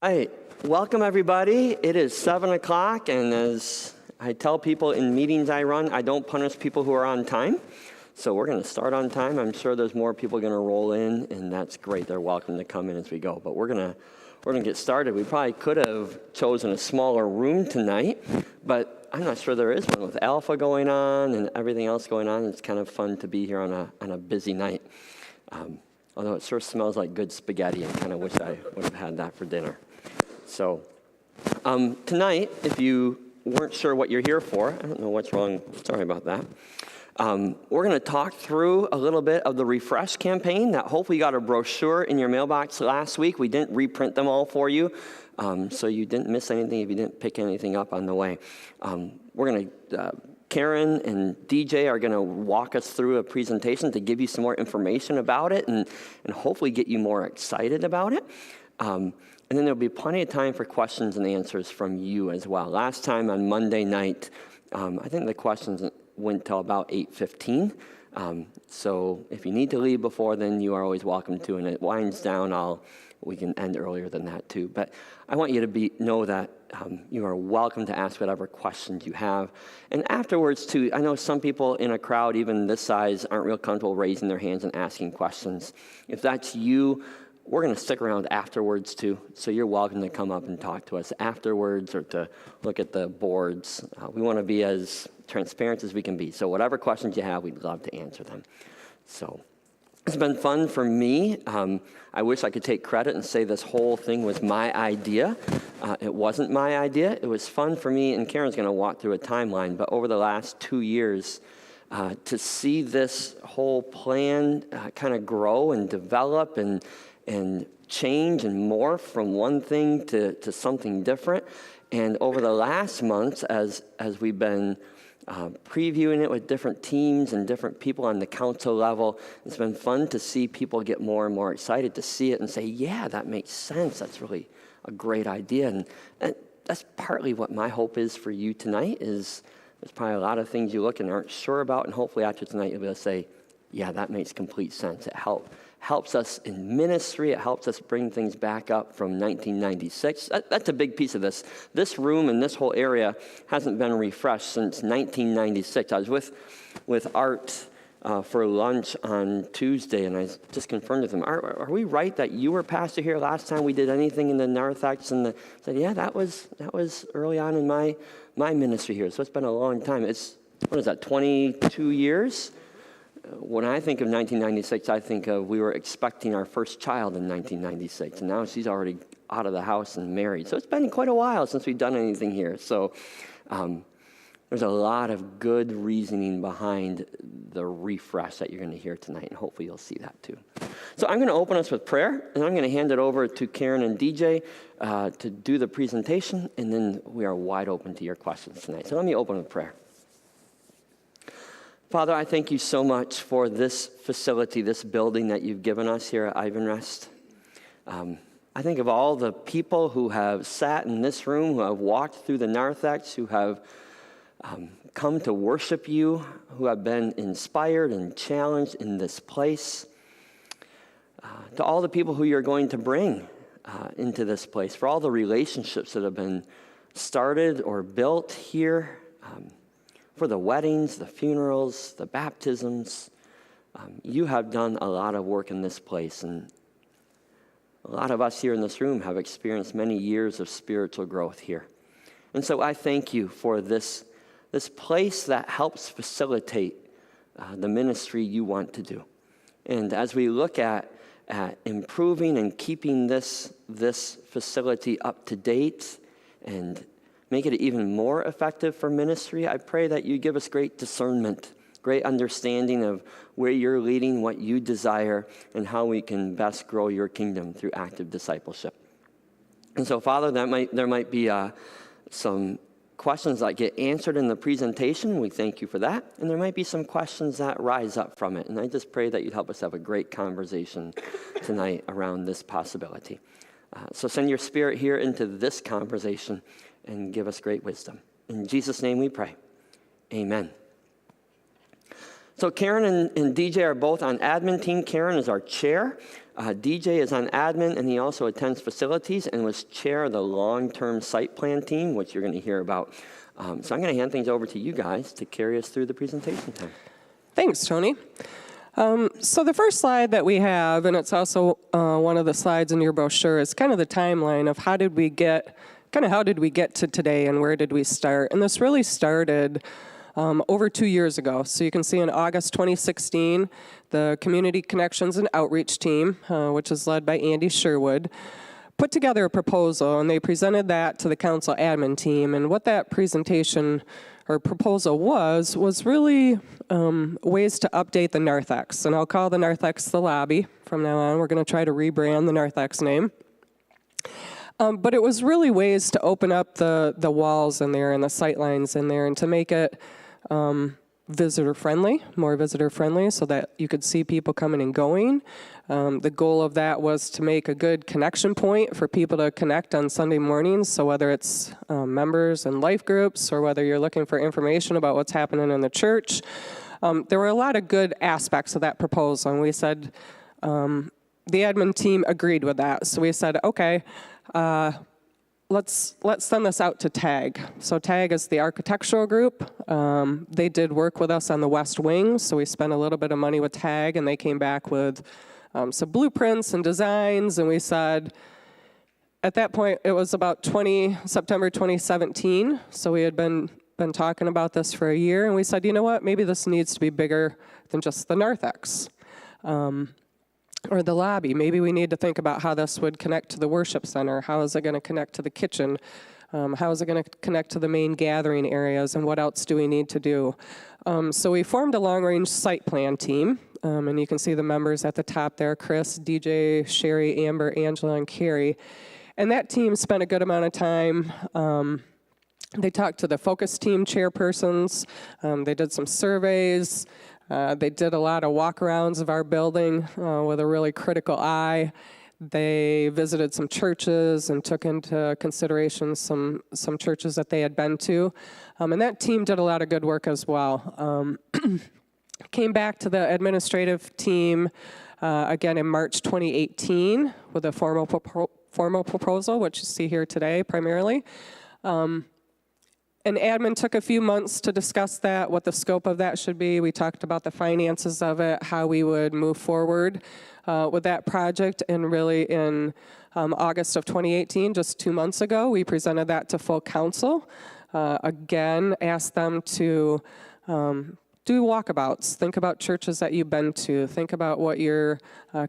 Hi, welcome everybody. It is 7 o'clock, and as I tell people in meetings I run, I don't punish people who are on time. So we're going to start on time. I'm sure there's more people going to roll in, and that's great. They're welcome to come in as we go. But we're going to get started. We probably could have chosen a smaller room tonight, but I'm not sure there is one with Alpha going on and everything else going on. It's kind of fun to be here on a busy night. Although it sure smells like good spaghetti, I kind of wish I would have had that for dinner. So tonight, if you weren't sure what you're here for, I don't know what's wrong, sorry about that. We're going to talk through a little bit of the Refresh campaign that hopefully got a brochure in your mailbox last week. We didn't reprint them all for you, so you didn't miss anything if you didn't pick anything up on the way. We're going to Karen and DJ are going to walk us through a presentation to give you some more information about it and hopefully get you more excited about it. And then there'll be plenty of time for questions and answers from you as well. Last time on Monday night, I think the questions went till about 8:15. So if you need to leave before then, you are always welcome to. And it winds down, we can end earlier than that too. But I want you to know that you are welcome to ask whatever questions you have. And afterwards too, I know some people in a crowd, even this size, aren't real comfortable raising their hands and asking questions. If that's you, we're going to stick around afterwards too, so you're welcome to come up and talk to us afterwards or to look at the boards. We want to be as transparent as we can be, so whatever questions you have, we'd love to answer them. So it's been fun for me. I wish I could take credit and say this whole thing was my idea. It wasn't my idea. It was fun for me, and Karen's going to walk through a timeline, but over the last 2 years, to see this whole plan kind of grow and develop and change and morph from one thing to something different. And over the last months, as we've been previewing it with different teams and different people on the council level, it's been fun to see people get more and more excited to see it and say, yeah, that makes sense. That's really a great idea. And that's partly what my hope is for you tonight is there's probably a lot of things you look and aren't sure about, and hopefully after tonight you'll be able to say, yeah, that makes complete sense. It helps us in ministry. It helps us bring things back up from 1996. That's a big piece of this. This room and this whole area hasn't been refreshed since 1996. I was with Art for lunch on Tuesday, and I just confirmed with him, are we right that you were pastor here last time we did anything in the narthex? And I said, yeah, that was early on in my ministry here. So it's been a long time. It's, 22 years? When I think of 1996, I think of we were expecting our first child in 1996, and now she's already out of the house and married. So it's been quite a while since we've done anything here. So there's a lot of good reasoning behind the refresh that you're going to hear tonight, and hopefully you'll see that too. So I'm going to open us with prayer, and I'm going to hand it over to Karen and DJ to do the presentation, and then we are wide open to your questions tonight. So let me open with prayer. Father, I thank you so much for this facility, this building that you've given us here at Ivanrest. I think of all the people who have sat in this room, who have walked through the narthex, who have come to worship you, who have been inspired and challenged in this place, to all the people who you're going to bring into this place, for all the relationships that have been started or built here, for the weddings, the funerals, the baptisms. You have done a lot of work in this place, and a lot of us here in this room have experienced many years of spiritual growth here. And so I thank you for this place that helps facilitate the ministry you want to do. And as we look at improving and keeping this facility up to date and make it even more effective for ministry, I pray that you give us great discernment, great understanding of where you're leading, what you desire, and how we can best grow your kingdom through active discipleship. And so, Father, there might be some questions that get answered in the presentation. We thank you for that. And there might be some questions that rise up from it. And I just pray that you'd help us have a great conversation tonight around this possibility. So send your spirit here into this conversation and give us great wisdom. In Jesus' name we pray. Amen. So Karen and DJ are both on admin team. Karen is our chair. DJ is on admin, and he also attends facilities and was chair of the long-term site plan team, which you're going to hear about. So I'm going to hand things over to you guys to carry us through the presentation time. Thanks, Tony. So the first slide that we have, and it's also one of the slides in your brochure, is kind of the timeline of how did we get to today and where did we start. And this really started over 2 years ago. So you can see in August 2016, the Community Connections and Outreach team, which is led by Andy Sherwood, put together a proposal, and they presented that to the council admin team. And what that presentation or proposal was really ways to update the Narthex. And I'll call the Narthex the lobby from now on. We're going to try to rebrand the Narthex name. But it was really ways to open up the walls in there and the sight lines in there and to make it visitor-friendly, more visitor-friendly, so that you could see people coming and going. The goal of that was to make a good connection point for people to connect on Sunday mornings, so whether it's members and life groups or whether you're looking for information about what's happening in the church. There were a lot of good aspects of that proposal, and we said, the admin team agreed with that. So we said, okay, let's send this out to TAG. So TAG is the architectural group. They did work with us on the West Wing, so we spent a little bit of money with TAG, and they came back with some blueprints and designs, and we said, at that point, it was about September 2017, so we had been talking about this for a year, and we said, you know what, maybe this needs to be bigger than just the Narthex. Or the lobby. Maybe we need to think about how this would connect to the worship center. How is it going to connect to the kitchen? How is it going to connect to the main gathering areas? And what else do we need to do? So we formed a long-range site plan team. And you can see the members at the top there, Chris, DJ, Sherry, Amber, Angela, and Carrie. And that team spent a good amount of time. They talked to the focus team chairpersons. They did some surveys. They did a lot of walkarounds of our building with a really critical eye. They visited some churches and took into consideration some churches that they had been to. And that team did a lot of good work as well. Came back to the administrative team again in March 2018 with a formal proposal, which you see here today primarily. And admin took a few months to discuss that, what the scope of that should be. We talked about the finances of it, how we would move forward with that project. And really in August of 2018, just 2 months ago, we presented that to full council. Again, asked them to do walkabouts. Think about churches that you've been to. Think about what your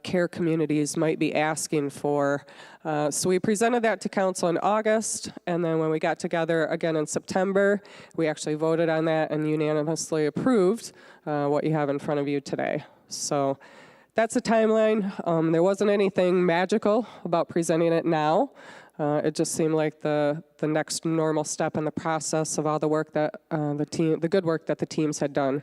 care communities might be asking for. So we presented that to council in August, and then when we got together again in September, we actually voted on that and unanimously approved what you have in front of you today. So that's a timeline. There wasn't anything magical about presenting it now. It just seemed like the next normal step in the process of all the work that the good work that the teams had done.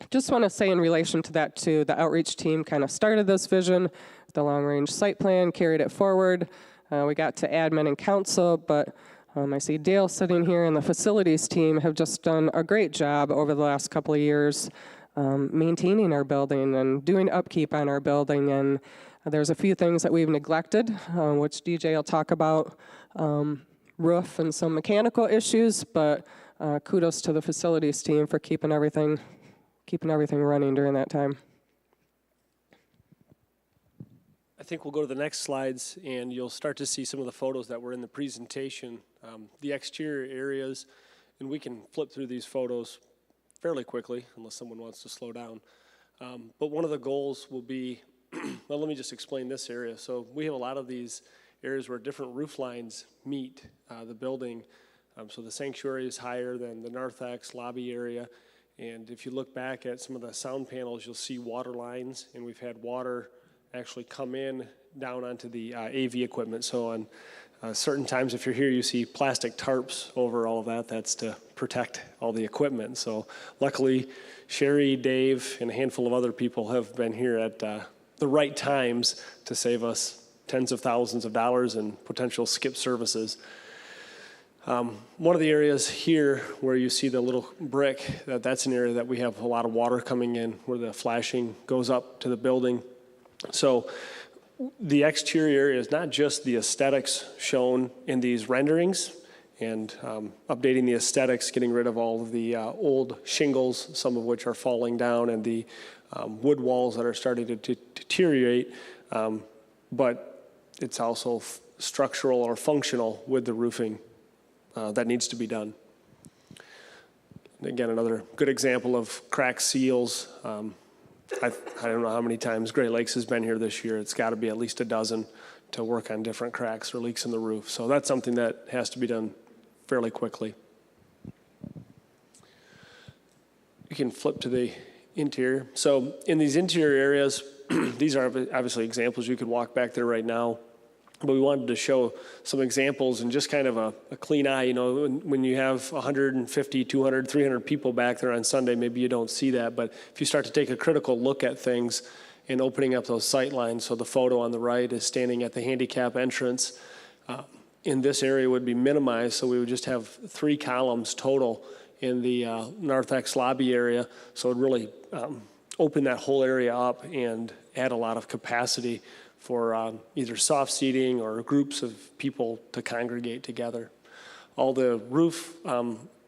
Just want to say in relation to that too, the outreach team kind of started this vision, the long-range site plan, carried it forward. We got to admin and council, but I see Dale sitting here, and the facilities team have just done a great job over the last couple of years maintaining our building and doing upkeep on our building. And there's a few things that we've neglected, which DJ will talk about, roof and some mechanical issues, but kudos to the facilities team for keeping everything running during that time. I think we'll go to the next slides, and you'll start to see some of the photos that were in the presentation. The exterior areas, and we can flip through these photos fairly quickly, unless someone wants to slow down. But one of the goals will be, well, let me just explain this area. So we have a lot of these areas where different roof lines meet the building. So the sanctuary is higher than the Narthex lobby area. And if you look back at some of the sound panels, you'll see water lines, and we've had water actually come in down onto the AV equipment. So on certain times, if you're here, you see plastic tarps over all of that. That's to protect all the equipment. So luckily, Sherry, Dave, and a handful of other people have been here at the right times to save us tens of thousands of dollars in potential skip services. One of the areas here where you see the little brick, that's an area that we have a lot of water coming in, where the flashing goes up to the building. So the exterior is not just the aesthetics shown in these renderings and updating the aesthetics, getting rid of all of the old shingles, some of which are falling down, and the wood walls that are starting to deteriorate, but it's also structural or functional with the roofing that needs to be done. Again, another good example of crack seals. I don't know how many times Great Lakes has been here this year. It's got to be at least a dozen to work on different cracks or leaks in the roof. So that's something that has to be done fairly quickly. You can flip to the interior. So in these interior areas, these are obviously examples. You could walk back there right now. But we wanted to show some examples and just kind of a clean eye. You know, when you have 150, 200, 300 people back there on Sunday, maybe you don't see that. But if you start to take a critical look at things and opening up those sight lines, so the photo on the right is standing at the handicap entrance, in this area would be minimized. So we would just have 3 columns total in the narthex lobby area. So it would really open that whole area up and add a lot of capacity for either soft seating or groups of people to congregate together. All the roof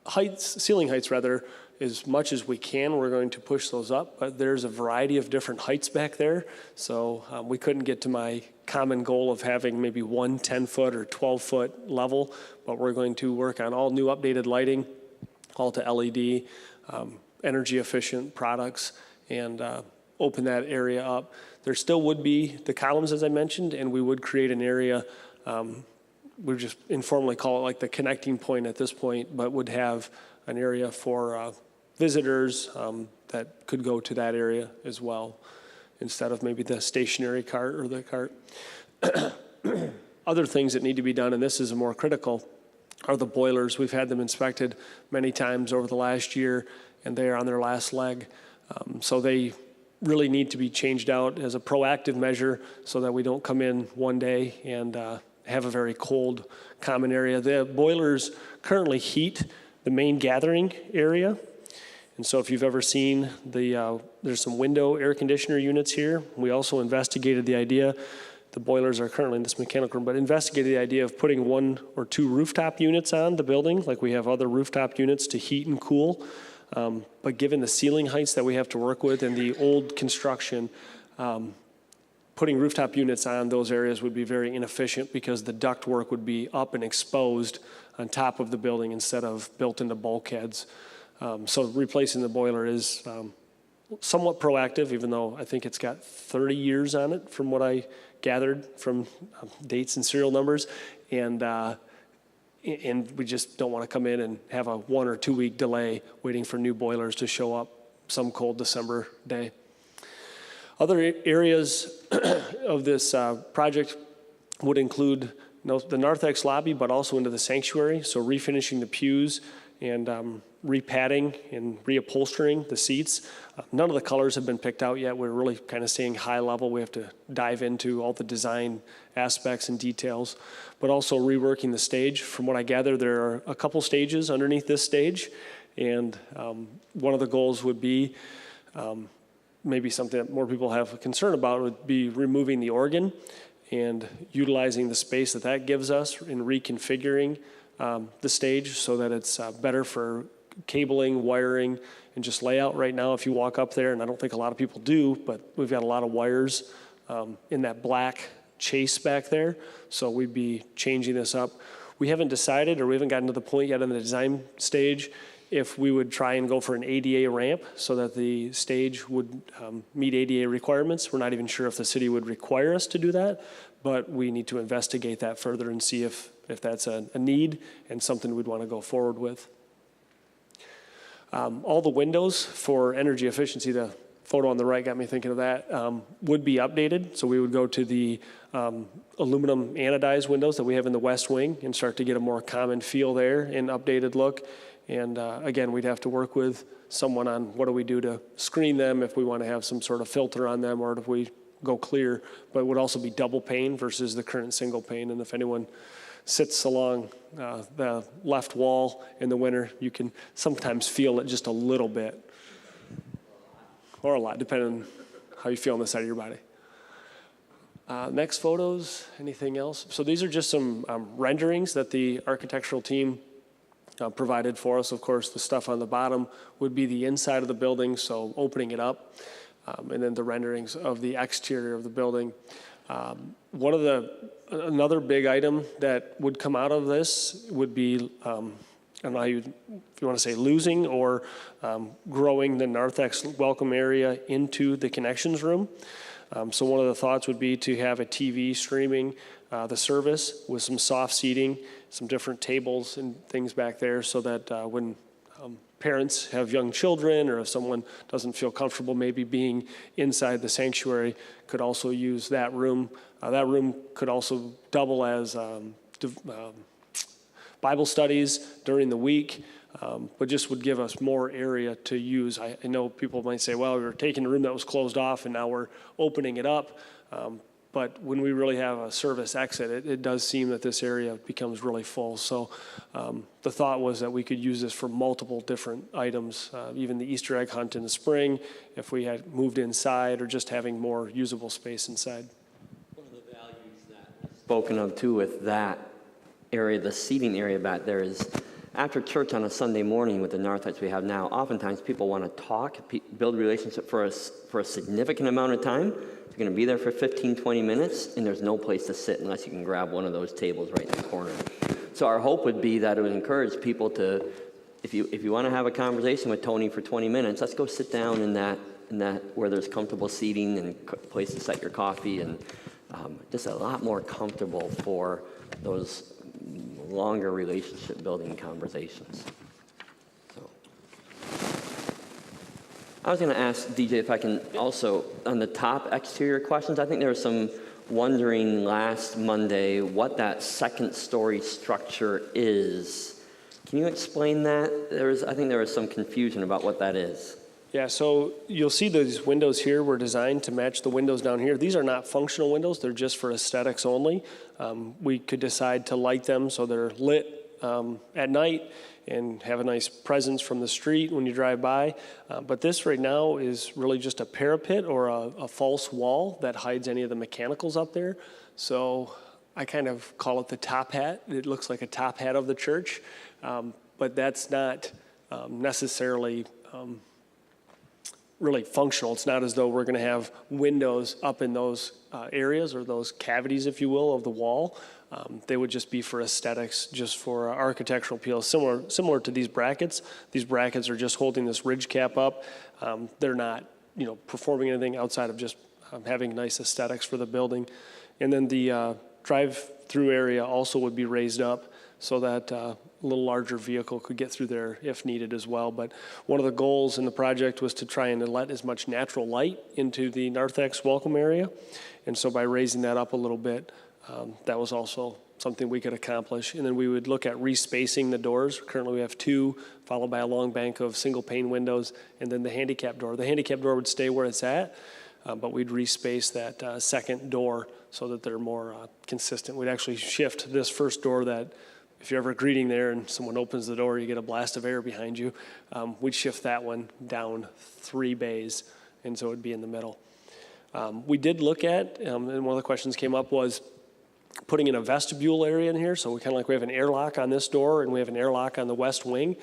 heights, ceiling heights rather, as much as we can, we're going to push those up, but there's a variety of different heights back there, so we couldn't get to my common goal of having maybe one 10-foot or 12-foot level, but we're going to work on all new updated lighting, all to LED, energy efficient products, and open that area up. There still would be the columns, as I mentioned, and we would create an area, we just informally call it like the connecting point at this point, but would have an area for visitors that could go to that area as well, instead of maybe the stationary cart or the cart. Other things that need to be done, and this is more critical, are the boilers. We've had them inspected many times over the last year, and they are on their last leg. So they really need to be changed out as a proactive measure so that we don't come in one day and have a very cold common area. The boilers currently heat the main gathering area. And so if you've ever seen there's some window air conditioner units here. We also investigated the idea, the boilers are currently in this mechanical room, but investigated the idea of putting 1 or 2 rooftop units on the building, like we have other rooftop units to heat and cool. But given the ceiling heights that we have to work with and the old construction, putting rooftop units on those areas would be very inefficient because the ductwork would be up and exposed on top of the building instead of built into bulkheads. So replacing the boiler is somewhat proactive, even though I think it's got 30 years on it from what I gathered from dates and serial numbers. And we just don't want to come in and have a 1 or 2 week delay waiting for new boilers to show up some cold December day. Other areas of this project would include the narthex lobby, but also into the sanctuary. So refinishing the pews and repadding and reupholstering the seats. None of the colors have been picked out yet. We're really kind of staying high level. We have to dive into all the design aspects and details, but also reworking the stage. From what I gather, there are a couple stages underneath this stage, and one of the goals would be maybe something that more people have a concern about would be removing the organ and utilizing the space that that gives us in reconfiguring the stage so that it's better for cabling, wiring, and just layout. Right now, if you walk up there, and I don't think a lot of people do, but we've got a lot of wires in that black chase back there, so we'd be changing this up. We haven't decided, or we haven't gotten to the point yet in the design stage, if we would try and go for an ADA ramp so that the stage would meet ADA requirements. We're not even sure if the city would require us to do that, but we need to investigate that further and see if that's a need and something we'd want to go forward with. All the windows for energy efficiency, the photo on the right got me thinking of that, would be updated. So we would go to the aluminum anodized windows that we have in the west wing and start to get a more common feel there and updated look. And again, we'd have to work with someone on what do we do to screen them if we want to have some sort of filter on them, or if we go clear. But it would also be double pane versus the current single pane. And if anyone sits along the left wall in the winter, you can sometimes feel it just a little bit, or a lot, depending on how you feel on the side of your body. Next photos, anything else? So these are just some renderings that the architectural team provided for us. Of course, the stuff on the bottom would be the inside of the building, so opening it up, and then the renderings of the exterior of the building. Another big item that would come out of this would be, I don't know how if you want to say losing or growing the Narthex welcome area into the connections room. So one of the thoughts would be to have a TV streaming the service with some soft seating, some different tables and things back there, so that when parents have young children, or if someone doesn't feel comfortable maybe being inside the sanctuary, could also use that room. That room could also double as Bible studies during the week, but just would give us more area to use. I know people might say, well, we were taking a room that was closed off and now we're opening it up. But when we really have a service exit, it does seem that this area becomes really full. So the thought was that we could use this for multiple different items, even the Easter egg hunt in the spring, if we had moved inside, or just having more usable space inside. One of the values that spoken of too with that area, the seating area back there, is after church on a Sunday morning with the Narthex we have now, oftentimes people want to talk, build relationship for a significant amount of time. You're going to be there for 15, 20 minutes, and there's no place to sit unless you can grab one of those tables right in the corner. So our hope would be that it would encourage people to, if you want to have a conversation with Tony for 20 minutes, let's go sit down in that where there's comfortable seating and place to set your coffee, and just a lot more comfortable for those longer relationship building conversations. So I was going to ask DJ if I can also, on the top exterior questions, I think there was some wondering last Monday what that second story structure is. Can you explain that? I think there was some confusion about what that is. Yeah, so you'll see these windows here were designed to match the windows down here. These are not functional windows, they're just for aesthetics only. We could decide to light them so they're lit at night and have a nice presence from the street when you drive by. But this right now is really just a parapet or a false wall that hides any of the mechanicals up there. So I kind of call it the top hat. It looks like a top hat of the church, but that's not necessarily really functional. It's not as though we're going to have windows up in those areas or those cavities, if you will, of the wall. They would just be for aesthetics, just for architectural appeal, similar to these brackets. These brackets are just holding this ridge cap up. They're not, performing anything outside of just having nice aesthetics for the building. And then the drive-through area also would be raised up so that a little larger vehicle could get through there if needed as well. But one of the goals in the project was to try and let as much natural light into the Narthex welcome area. And so by raising that up a little bit, that was also something we could accomplish. And then we would look at respacing the doors. Currently we have 2, followed by a long bank of single pane windows, and then the handicap door. The handicap door would stay where it's at, but we'd respace that second door so that they're more consistent. We'd actually shift this first door that, if you're ever greeting there and someone opens the door, you get a blast of air behind you. We'd shift that one down 3 bays, and so it would be in the middle. We did look at, and one of the questions came up was putting in a vestibule area in here. So we have an airlock on this door and we have an airlock on the west wing.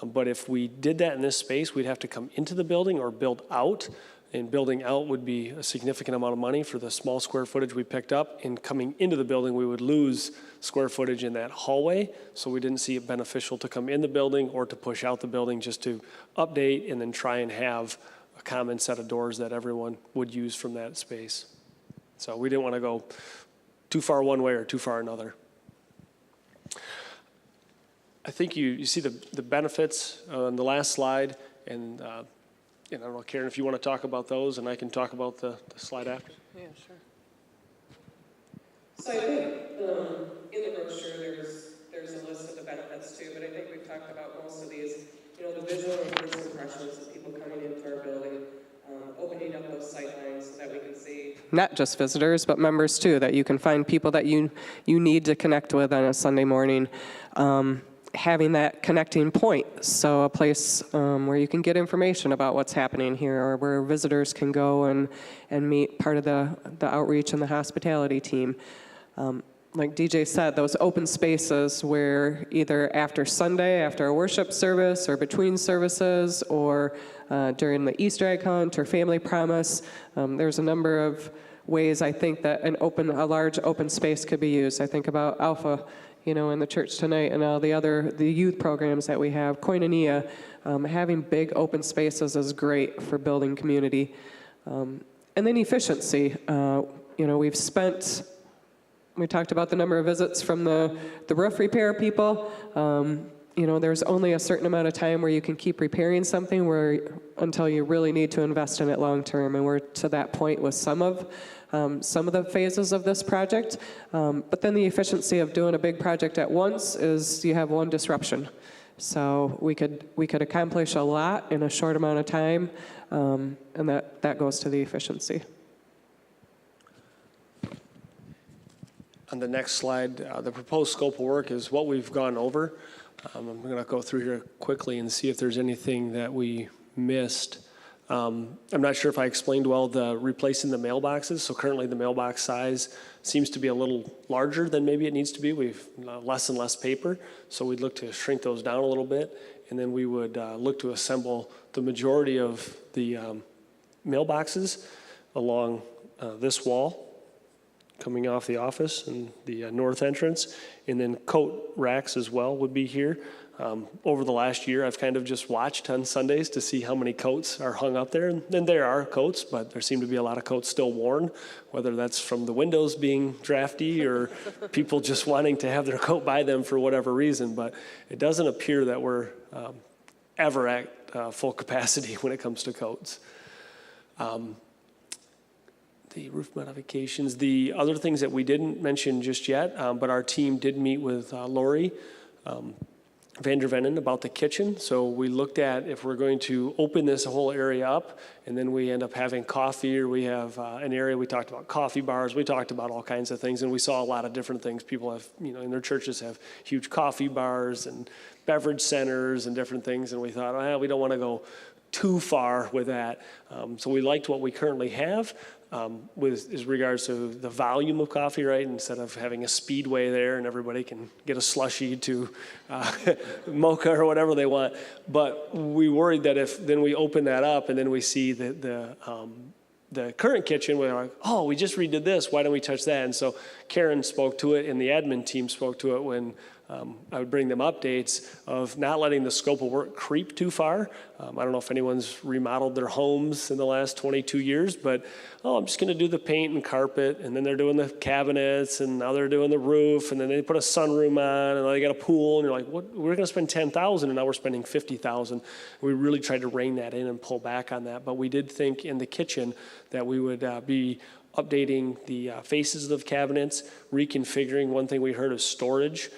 But if we did that in this space, we'd have to come into the building or build out. And building out would be a significant amount of money for the small square footage we picked up. And coming into the building, we would lose square footage in that hallway. So we didn't see it beneficial to come in the building or to push out the building, just to update and then try and have a common set of doors that everyone would use from that space. So we didn't want to go too far one way or too far another. I think you see the benefits on the last slide, and I don't know, Karen, if you want to talk about those, and I can talk about the slide after. Yeah, sure. So I think in the brochure there's a list of the benefits too, but I think we've talked about most of these. The visual and first impressions of people coming into our building, opening up those sight lines so that we can see. Not just visitors, but members too, that you can find people that you need to connect with on a Sunday morning. having that connecting point, so a place where you can get information about what's happening here, or where visitors can go and meet part of the outreach and the hospitality team. Like DJ said, those open spaces where either after Sunday, after a worship service, or between services, or during the Easter egg hunt or family promise, there's a number of ways I think that a large open space could be used. I think about Alpha, in the church tonight, and all the youth programs that we have, Koinonia. Having big open spaces is great for building community. And then efficiency. We talked about the number of visits from the roof repair people. There's only a certain amount of time where you can keep repairing something until you really need to invest in it long term. And we're to that point with some of the phases of this project. But then the efficiency of doing a big project at once is you have one disruption. So we could accomplish a lot in a short amount of time, and that goes to the efficiency. On the next slide, the proposed scope of work is what we've gone over. I'm going to go through here quickly and see if there's anything that we missed. I'm not sure if I explained well the replacing the mailboxes. So currently the mailbox size seems to be a little larger than maybe it needs to be. We've less and less paper, so we'd look to shrink those down a little bit, and then we would look to assemble the majority of the mailboxes along this wall coming off the office and the north entrance, and then coat racks as well would be here. Over the last year, I've kind of just watched on Sundays to see how many coats are hung up there, and there are coats, but there seem to be a lot of coats still worn, whether that's from the windows being drafty or people just wanting to have their coat by them for whatever reason, but it doesn't appear that we're ever at full capacity when it comes to coats. The roof modifications, the other things that we didn't mention just yet, but our team did meet with Lori Vander Venen about the kitchen. So we looked at if we're going to open this whole area up, and then we end up having coffee, or we have an area, we talked about coffee bars, we talked about all kinds of things, and we saw a lot of different things. People have, in their churches have huge coffee bars and beverage centers and different things, and we thought, we don't want to go too far with that. So we liked what we currently have. With as regards to the volume of coffee, right? Instead of having a speedway there and everybody can get a slushie to mocha or whatever they want. But we worried that if then we open that up and then we see the current kitchen, we're like, we just redid this. Why don't we touch that? And so Karen spoke to it, and the admin team spoke to it when I would bring them updates of not letting the scope of work creep too far. I don't know if anyone's remodeled their homes in the last 22 years, but I'm just going to do the paint and carpet, and then they're doing the cabinets, and now they're doing the roof, and then they put a sunroom on, and they got a pool, and you're like, what? We're going to spend $10,000, and now we're spending $50,000. We really tried to rein that in and pull back on that, but we did think in the kitchen that we would be updating the faces of cabinets, reconfiguring. One thing we heard is storage.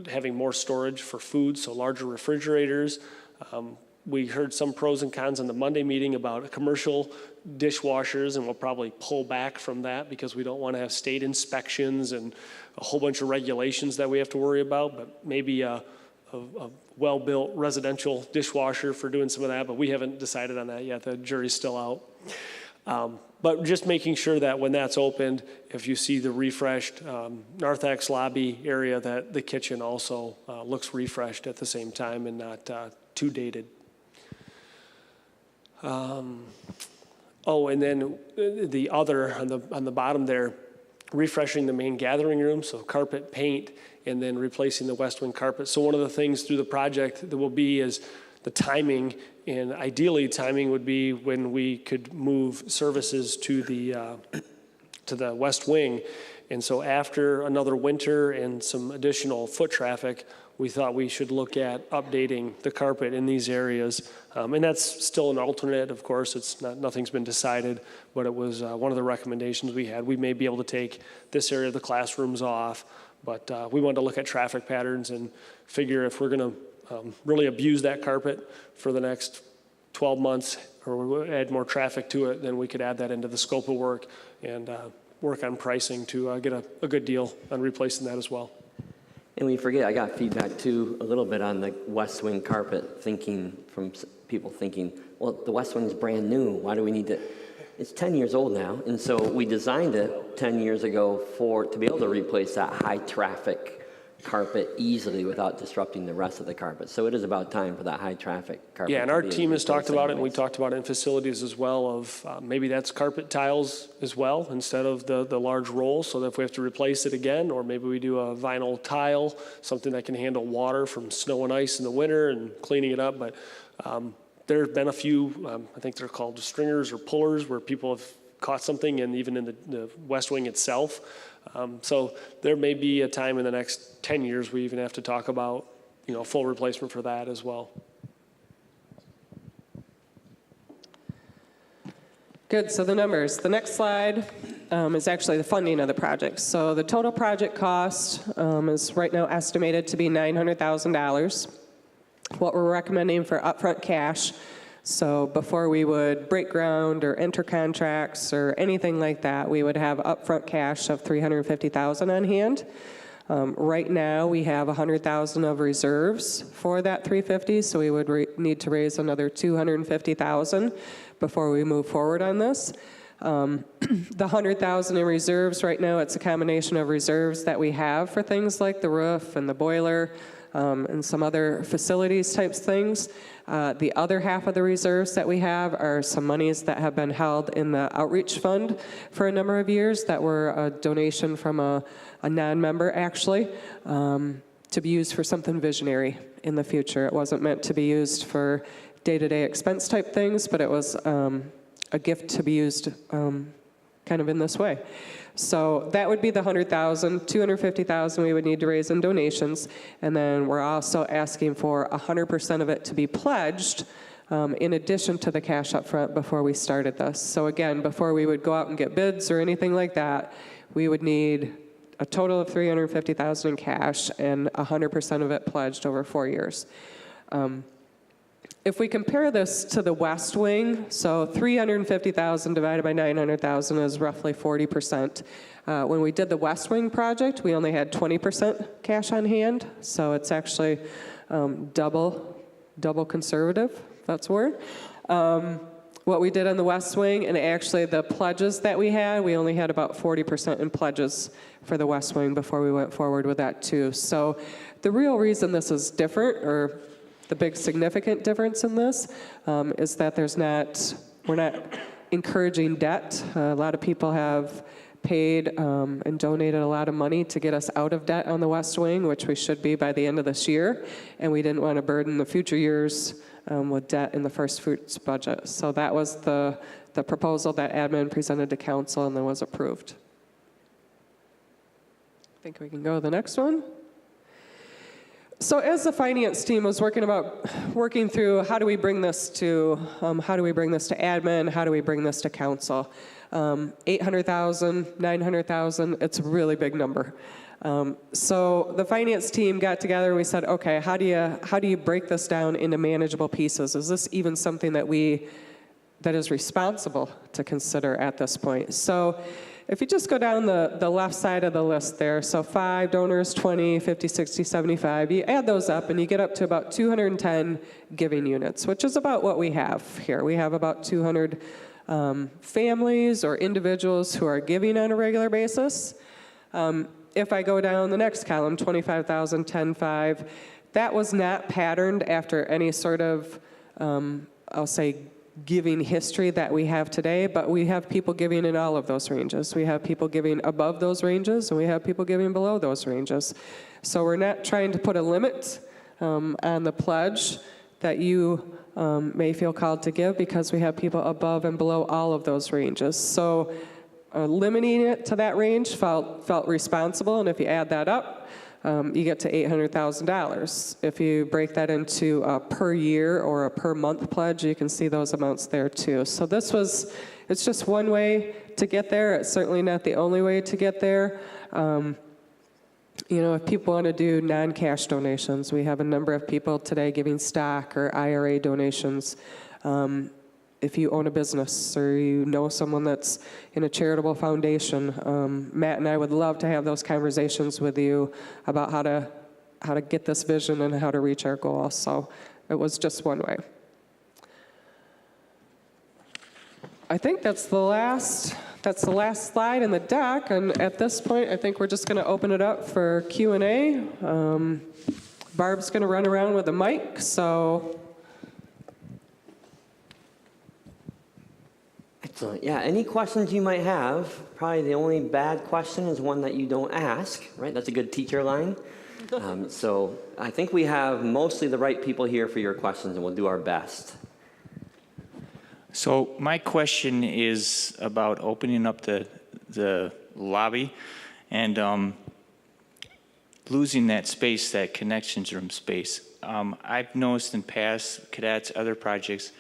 Having more storage for food, so larger refrigerators. We heard some pros and cons in the Monday meeting about commercial dishwashers, and we'll probably pull back from that because we don't want to have state inspections and a whole bunch of regulations that we have to worry about, but maybe a well-built residential dishwasher for doing some of that, but we haven't decided on that yet. The jury's still out. But just making sure that when that's opened, if you see the refreshed narthex lobby area, that the kitchen also looks refreshed at the same time and not too dated. And then the other on the bottom there, refreshing the main gathering room, so carpet, paint, and then replacing the west wing carpet. So one of the things through the project that will be is the timing, and ideally timing would be when we could move services to the west wing. And so after another winter and some additional foot traffic, we thought we should look at updating the carpet in these areas. And that's still an alternate, of course. Nothing's been decided, but it was one of the recommendations we had. We may be able to take this area of the classrooms off, but we wanted to look at traffic patterns and figure if we're going to really abuse that carpet for the next 12 months or add more traffic to it, then we could add that into the scope of work and work on pricing to get a good deal on replacing that as well. And we forget, I got feedback too, a little bit on the West Wing carpet, from people thinking, well, the West Wing's brand new, why do we need to? It's 10 years old now, and so we designed it 10 years ago to be able to replace that high traffic carpet easily without disrupting the rest of the carpet. So it is about time for that high traffic carpet. Yeah, and to our be team has talked replaced about it, and we anyways. talked about it in facilities as well, of maybe that's carpet tiles as well, instead of the large roll, so that if we have to replace it again, or maybe we do a vinyl tile, something that can handle water from snow and ice in the winter and cleaning it up. But there have been a few, I think they're called stringers or pullers, where people have caught something, and even in the West Wing itself. So there may be a time in the next 10 years we even have to talk about, full replacement for that as well. Good, so the numbers. The next slide is actually the funding of the project. So the total project cost is right now estimated to be $900,000. What we're recommending for upfront cash, so before we would break ground or enter contracts or anything like that, we would have upfront cash of $350,000 on hand. Right now, we have $100,000 of reserves for that $350,000, so we would need to raise another $250,000 before we move forward on this. The $100,000 in reserves right now, it's a combination of reserves that we have for things like the roof and the boiler, and some other facilities types things. The other half of the reserves that we have are some monies that have been held in the outreach fund for a number of years that were a donation from a non-member, actually, to be used for something visionary in the future. It wasn't meant to be used for day-to-day expense type things, but it was a gift to be used kind of in this way. So that would be the $100,000, $250,000 we would need to raise in donations, and then we're also asking for 100% of it to be pledged in addition to the cash up front before we started this. So again, before we would go out and get bids or anything like that, we would need a total of $350,000 in cash and 100% of it pledged over 4 years. If we compare this to the West Wing, so $350,000 divided by $900,000 is roughly 40%. When we did the West Wing project, we only had 20% cash on hand, so it's actually double conservative, if that's a word. What we did on the West Wing, and actually the pledges that we only had about 40% in pledges for the West Wing before we went forward with that too. So the real reason this is different, or the big significant difference in this, is that we're not encouraging debt. A lot of people have paid and donated a lot of money to get us out of debt on the West Wing, which we should be by the end of this year, and we didn't want to burden the future years with debt in the first fruits budget. So that was the proposal that admin presented to council and then was approved. I think we can go to the next one. So as the finance team was working through how do we bring this to admin, how do we bring this to council, 800,000, 900,000, it's a really big number. So the finance team got together and we said, okay, how do you break this down into manageable pieces? Is this even something that is responsible to consider at this point? So if you just go down the left side of the list there, so 5 donors, 20, 50, 60, 75, you add those up and you get up to about 210 giving units, which is about what we have here. We have about 200 families or individuals who are giving on a regular basis. If I go down the next column, 25,000, 10,500, that was not patterned after any sort of, I'll say, giving history that we have today, but we have people giving in all of those ranges. We have people giving above those ranges, and we have people giving below those ranges. So we're not trying to put a limit on the pledge that you may feel called to give, because we have people above and below all of those ranges. So limiting it to that range felt responsible, and if you add that up, you get to $800,000. If you break that into a per year or a per month pledge, you can see those amounts there too. So it's just one way to get there. It's certainly not the only way to get there. If people want to do non-cash donations, we have a number of people today giving stock or IRA donations. If you own a business or you know someone that's in a charitable foundation, Matt and I would love to have those conversations with you about how to to get this vision and how to reach our goal. So it was just one way. I think that's the last slide in the deck, and at this point, I think we're just going to open it up for Q&A. Barb's going to run around with a mic, so. Excellent. Yeah, any questions you might have, probably the only bad question is one that you don't ask, right? That's a good teacher line. So I think we have mostly the right people here for your questions, and we'll do our best. So my question is about opening up the lobby and losing that space, that connections room space. I've noticed in past cadets, other projects,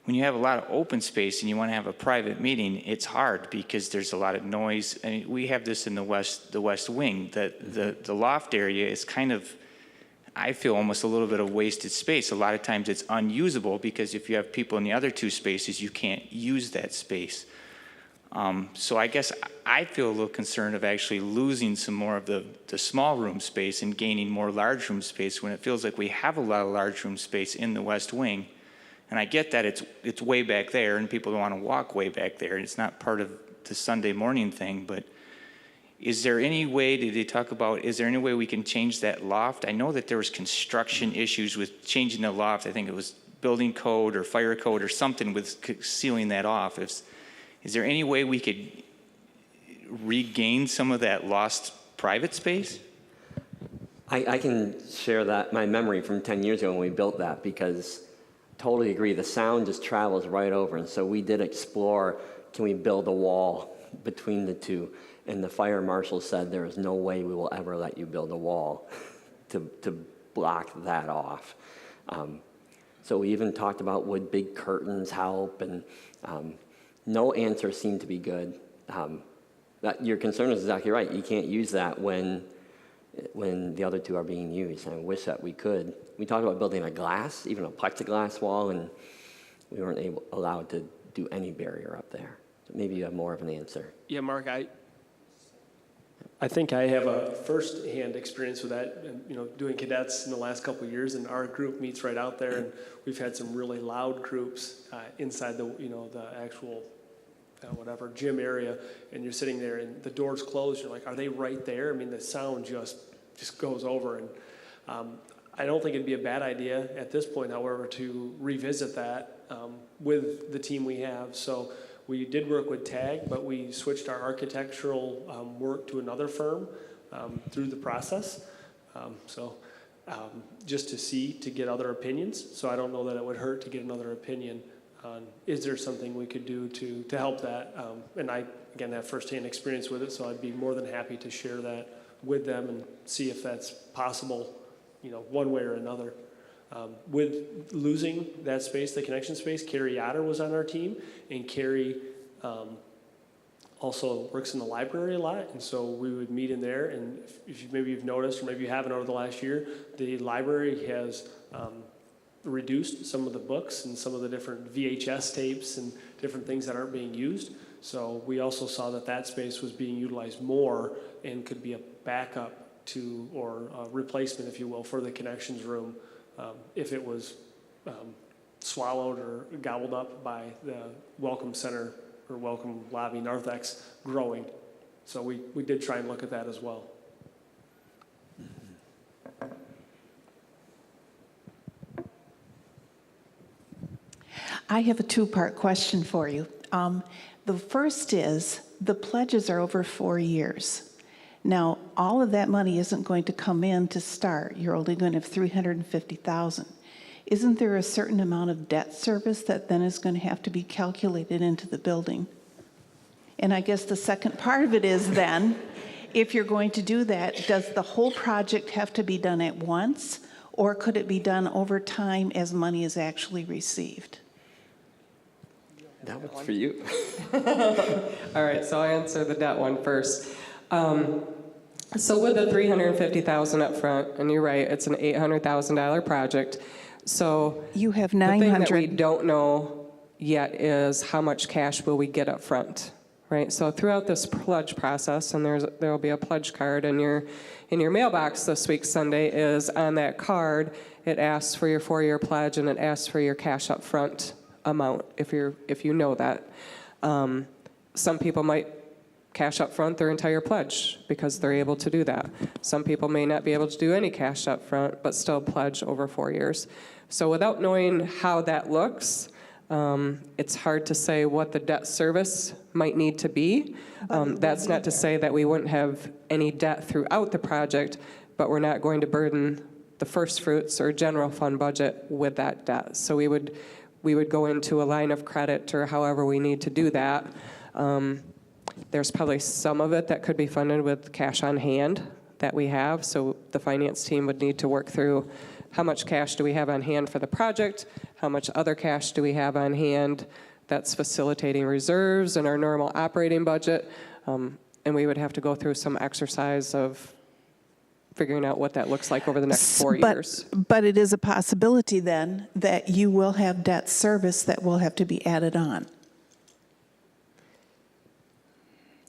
when you have a lot of open space and you want to have a private meeting, it's hard because there's a lot of noise. I mean, we have this in the west wing. The loft area is kind of, I feel, almost a little bit of wasted space. A lot of times it's unusable because if you have people in the other two spaces, you can't use that space. So I guess I feel a little concerned of actually losing some more of the small room space and gaining more large room space when it feels like we have a lot of large room space in the west wing. And I get that it's way back there and people don't want to walk way back there. It's not part of the Sunday morning thing, but is there any way, did they talk about, is there any way we can change that loft? I know that there was construction issues with changing the loft. I think it was building code or fire code or something with sealing that off. Is there any way we could regain some of that lost private space? I can share that, my memory from 10 years ago when we built that, because totally agree, the sound just travels right over. And so we did explore, can we build a wall between the two? And the fire marshal said there is no way we will ever let you build a wall to block that off. So we even talked about would big curtains help, and no answer seemed to be good. Your concern is exactly right. You can't use that when the other two are being used. I wish that we could. We talked about building a glass, even a plexiglass wall, and we weren't allowed to do any barrier up there. So maybe you have more of an answer. Yeah, Mark, I think I have a first-hand experience with that, and, doing cadets in the last couple of years, and our group meets right out there, and we've had some really loud groups inside the actual gym area, and you're sitting there and the door's closed. You're like, are they right there? I mean, the sound just goes over, and I don't think it'd be a bad idea at this point, however, to revisit that with the team we have. So we did work with TAG, but we switched our architectural work to another firm through the process. Just to get other opinions. So I don't know that it would hurt to get another opinion on, is there something we could do to help that? And I, again, have firsthand experience with it, so I'd be more than happy to share that with them and see if that's possible, one way or another. With losing that space, the connection space, Carrie Yoder was on our team, and Carrie also works in the library a lot, and so we would meet in there, and if maybe you've noticed, or maybe you haven't over the last year, the library has reduced some of the books and some of the different VHS tapes and different things that aren't being used. So we also saw that space was being utilized more and could be a backup to, or a replacement, if you will, for the connections room if it was swallowed or gobbled up by the Welcome Center or Welcome Lobby Narthex growing. So we did try and look at that as well. I have a two-part question for you. The first is, the pledges are over 4 years. Now, all of that money isn't going to come in to start. You're only going to have $350,000. Isn't there a certain amount of debt service that then is going to have to be calculated into the building? And I guess the second part of it is then, if you're going to do that, does the whole project have to be done at once, or could it be done over time as money is actually received? That one's for you. All right, so I'll answer the debt one first. So with the $350,000 up front, and you're right, it's an $800,000 project. So You have the thing that we $900,000. don't know yet is how much cash will we get up front, right? So throughout this pledge process, and there will be a pledge card in your mailbox this week, Sunday, is on that card, it asks for your 4-year pledge and it asks for your cash up front amount, if you know that. Some people might cash up front their entire pledge because they're able to do that. Some people may not be able to do any cash up front, but still pledge over 4 years. So without knowing how that looks, it's hard to say what the debt service might need to be. That's not to say that we wouldn't have any debt throughout the project, but we're not going to burden the first fruits or general fund budget with that debt. So we would go into a line of credit or however we need to do that. There's probably some of it that could be funded with cash on hand that we have. So the finance team would need to work through how much cash do we have on hand for the project, how much other cash do we have on hand that's facilitating reserves in our normal operating budget. And we would have to go through some exercise of figuring out what that looks like over the next 4 years. But it is a possibility then that you will have debt service that will have to be added on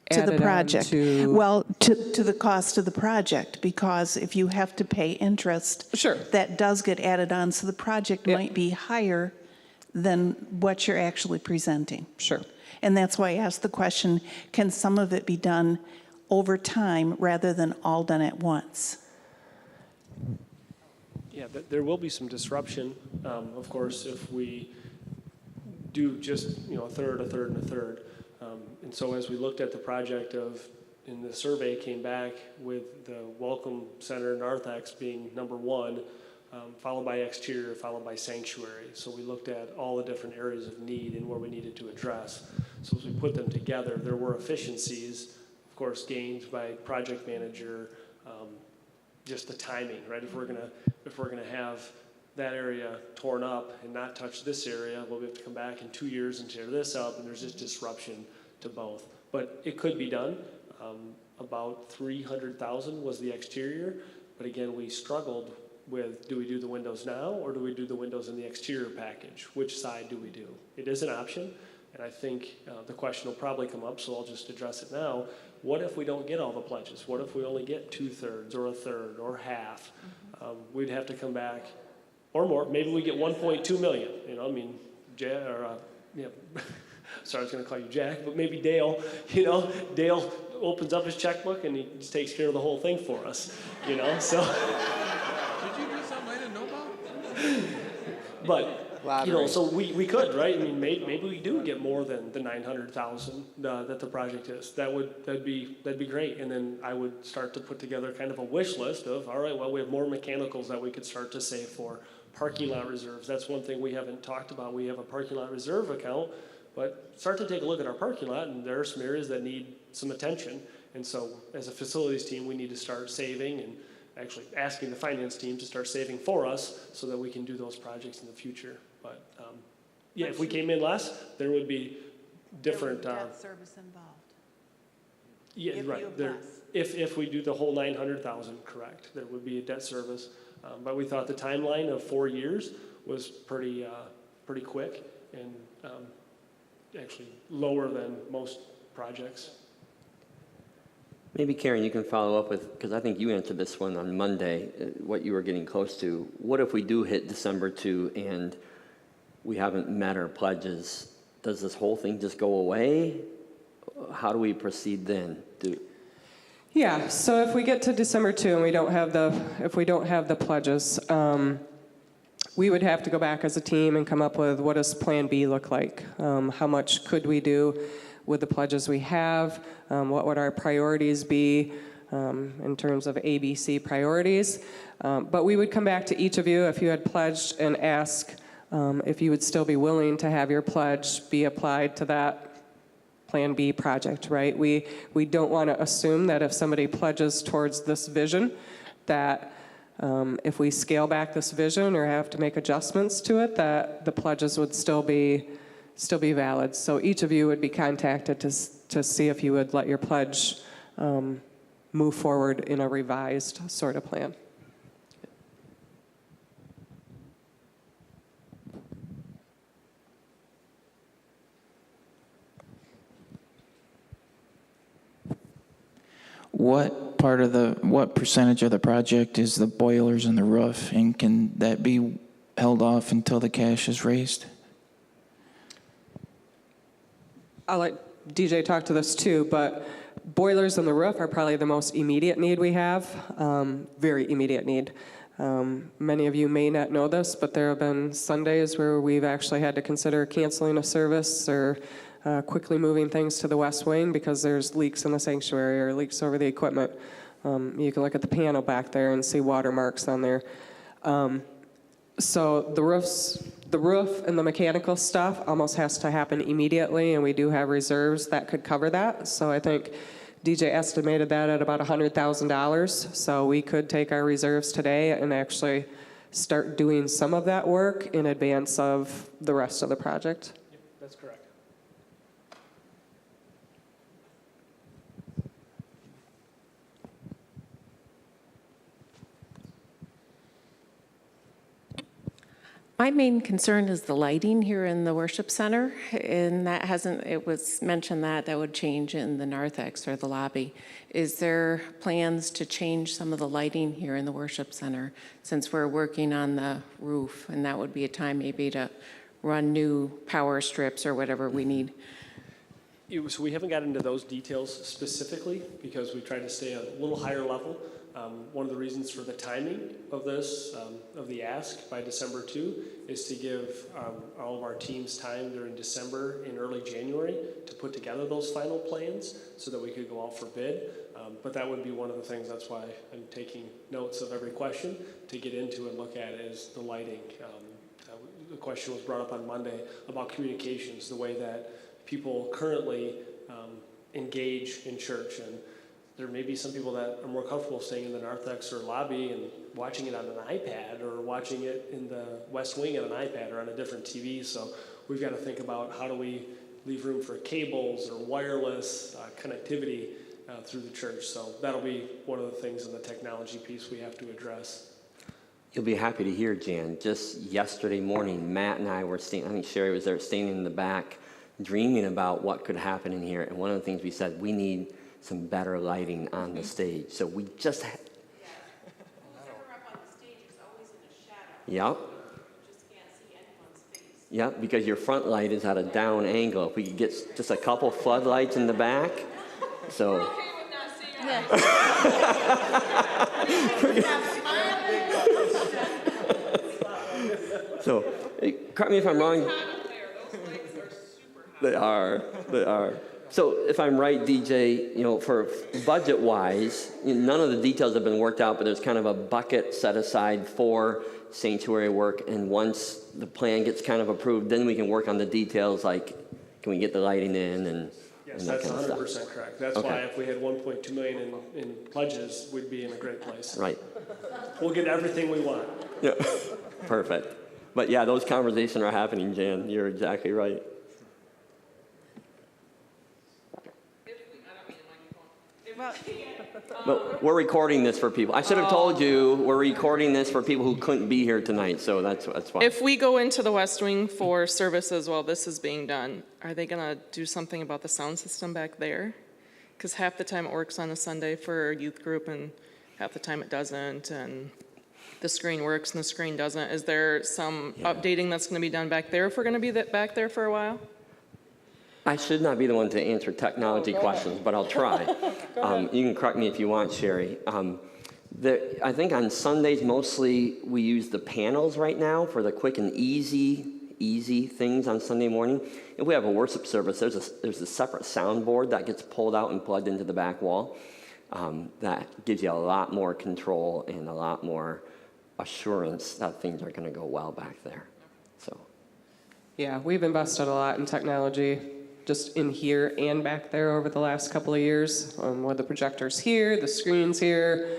to the Added on project. to- Well, to the cost of the project, because if you have to pay interest, Sure. that does get added on, so the project Yeah. might be higher than what you're actually presenting. Sure. And that's why I asked the question, can some of it be done over time rather than all done at once? Yeah, there will be some disruption, of course, if we do just, a third, a third, and a third. And so as we looked at the project and the survey came back with the Welcome Center Narthex being number 1, followed by exterior, followed by sanctuary. So we looked at all the different areas of need and where we needed to address. So as we put them together, there were efficiencies, of course, gained by project manager, just the timing, right? If we're gonna have that area torn up and not touch this area, well, we have to come back in 2 years and tear this up, and there's just disruption to both. But it could be done. About 300,000 was the exterior, but again, we struggled with, do we do the windows now, or do we do the windows in the exterior package? Which side do we do? It is an option, and I think the question will probably come up, so I'll just address it now. What if we don't get all the pledges? What if we only get 2/3 or a third or half? We'd have to come back, or more. Maybe we get 1.2 million. Sorry, I was going to call you Jack, but maybe Dale. Dale opens up his checkbook and he just takes care of the whole thing for us. So. Did you do something I didn't know about? But so we could, right? Maybe we do get more than the 900,000 that the project is. That'd be great. And then I would start to put together kind of a wish list of, all right, well, we have more mechanicals that we could start to save for. Parking lot reserves. That's one thing we haven't talked about. We have a parking lot reserve account, but start to take a look at our parking lot, and there are some areas that need some attention. And so, as a facilities team, we need to start saving and actually asking the finance team to start saving for us so that we can do those projects in the future. But if we came in less, there would be different. Debt service involved. Yeah, If you right. have There, less. if we do the whole 900,000, correct, there would be a debt service. But we thought the timeline of 4 years was pretty quick and actually lower than most projects. Maybe Karen, you can follow up with, because I think you answered this one on Monday, what you were getting close to. What if we do hit December 2 and we haven't met our pledges? Does this whole thing just go away? How do we proceed then? Yeah, so if we get to December 2 and we don't have the pledges, we would have to go back as a team and come up with what does Plan B look like? How much could we do with the pledges we have? What would our priorities be in terms of ABC priorities? But we would come back to each of you if you had pledged and ask if you would still be willing to have your pledge be applied to that Plan B project, right? We don't want to assume that if somebody pledges towards this vision, that if we scale back this vision or have to make adjustments to it, that the pledges would still be valid. So each of you would be contacted to see if you would let your pledge move forward in a revised sort of plan. what percentage of the project is the boilers and the roof, and can that be held off until the cash is raised? I'll let DJ talk to this too, but boilers and the roof are probably the most immediate need we have, very immediate need. Many of you may not know this, but there have been Sundays where we've actually had to consider canceling a service or quickly moving things to the west wing because there's leaks in the sanctuary or leaks over the equipment. You can look at the panel back there and see watermarks on there. So the roof and the mechanical stuff almost has to happen immediately, and we do have reserves that could cover that. So I think DJ estimated that at about $100,000. So we could take our reserves today and actually start doing some of that work in advance of the rest of the project. That's correct. My main concern is the lighting here in the worship center, and that hasn't, it was mentioned that would change in the narthex or the lobby. Is there plans to change some of the lighting here in the worship center since we're working on the roof, and that would be a time maybe to run new power strips or whatever we need? So we haven't got into those details specifically because we tried to stay a little higher level. One of the reasons for the timing of this, of the ask by December 2, is to give all of our teams time during December and early January to put together those final plans so that we could go out for bid. But that would be one of the things, that's why I'm taking notes of every question to get into and look at is the lighting. The question was brought up on Monday about communications, the way that people currently engage in church, and there may be some people that are more comfortable staying in the narthex or lobby and watching it on an iPad or watching it in the west wing on an iPad or on a different TV. So we've got to think about how do we leave room for cables or wireless connectivity through the church. So that'll be one of the things in the technology piece we have to address. You'll be happy to hear, Jan. Just yesterday morning, Matt and I were standing, I think Sherry was there, standing in the back, dreaming about what could happen in here. And one of the things we said, we need some better lighting on the stage. So we just had... Yep. Yep, because your front light is at a down angle. If we could get just a couple floodlights in the back. So... So, correct me if I'm wrong. They are. So if I'm right, DJ, for budget-wise, none of the details have been worked out, but there's kind of a bucket set aside for sanctuary work, and once the plan gets kind of approved, then we can work on the details, like can we get the lighting in and Yes, and that that's kind of 100% stuff. correct. That's Okay. why if we had 1.2 million in pledges, we'd be in a great place. Right. We'll get everything we want. Yeah. Perfect. But yeah, those conversations are happening, Jan. You're exactly right. But we're recording this for people. I should have told you we're recording this for people who couldn't be here tonight, so that's why. If we go into the West Wing for services while this is being done, are they going to do something about the sound system back there? Because half the time it works on a Sunday for a youth group and half the time it doesn't, and the screen works and the screen doesn't. Is there some updating that's going to be done back there if we're going to be back there for a while? I should not be the one to answer technology questions, but I'll try. You can correct me if you want, Sherry. I think on Sundays, mostly we use the panels right now for the quick and easy things on Sunday morning. If we have a worship service, there's a separate soundboard that gets pulled out and plugged into the back wall. That gives you a lot more control and a lot more assurance that things are going to go well back there. So, Yeah, we've invested a lot in technology just in here and back there over the last couple of years, with the projectors here, the screens here,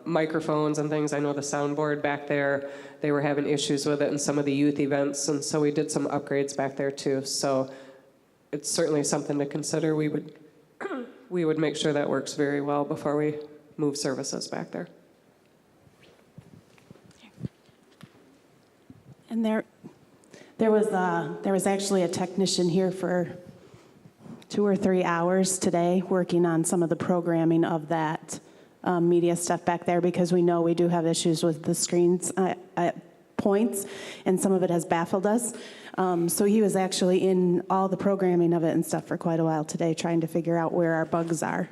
microphones and things. I know the soundboard back there, they were having issues with it in some of the youth events, and so we did some upgrades back there too. So it's certainly something to consider. We would make sure that works very well before we move services back there. And there was actually a technician here for 2 or 3 hours today working on some of the programming of that media stuff back there, because we know we do have issues with the screens at points, and some of it has baffled us. So he was actually in all the programming of it and stuff for quite a while today, trying to figure out where our bugs are.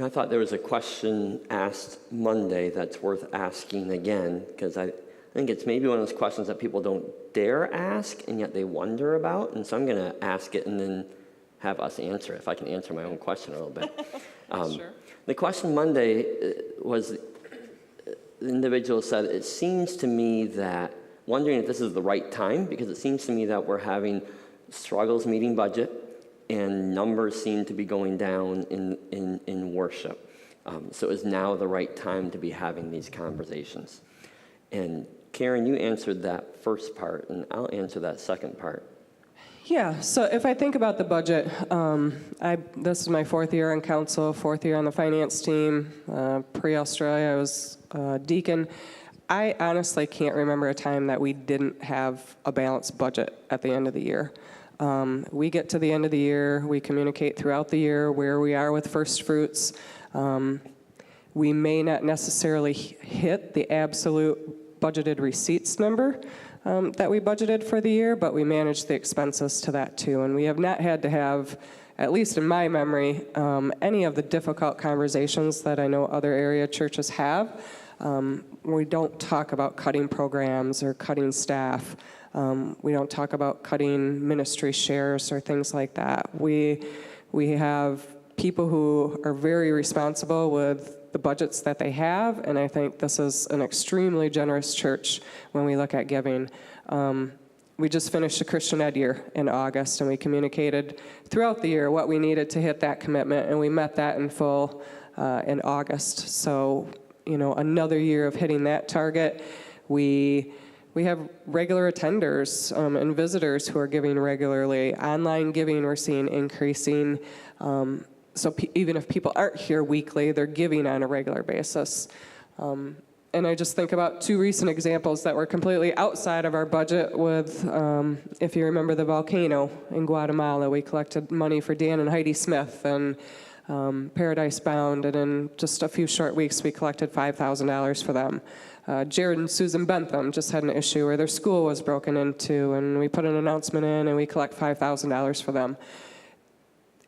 I thought there was a question asked Monday that's worth asking again, because I think it's maybe one of those questions that people don't dare ask, and yet they wonder about. And so I'm going to ask it and then have us answer it, if I can answer my own question a little bit. Sure. The question Monday was, the individual said, it seems to me that, wondering if this is the right time, because it seems to me that we're having struggles meeting budget, and numbers seem to be going down in worship. So is now the right time to be having these conversations? And Karen, you answered that first part, and I'll answer that second part. Yeah, so if I think about the budget, this is my 4th year on council, 4th year on the finance team. Pre-Australia, I was deacon. I honestly can't remember a time that we didn't have a balanced budget at the end of the year. We get to the end of the year, we communicate throughout the year where we are with first fruits. We may not necessarily hit the absolute budgeted receipts number that we budgeted for the year, but we manage the expenses to that too. And we have not had to have, at least in my memory, any of the difficult conversations that I know other area churches have. We don't talk about cutting programs or cutting staff. We don't talk about cutting ministry shares or things like that. We have people who are very responsible with the budgets that they have, and I think this is an extremely generous church when we look at giving. We just finished a Christian Ed year in August, and we communicated throughout the year what we needed to hit that commitment, and we met that in full in August. So, another year of hitting that target. We have regular attenders and visitors who are giving regularly. Online giving, we're seeing increasing. So even if people aren't here weekly, they're giving on a regular basis. And I just think about 2 recent examples that were completely outside of our budget with, if you remember the volcano in Guatemala, we collected money for Dan and Heidi Smith and Paradise Bound, and in just a few short weeks, we collected $5,000 for them. Jared and Susan Bentham just had an issue where their school was broken into, and we put an announcement in, and we collect $5,000 for them.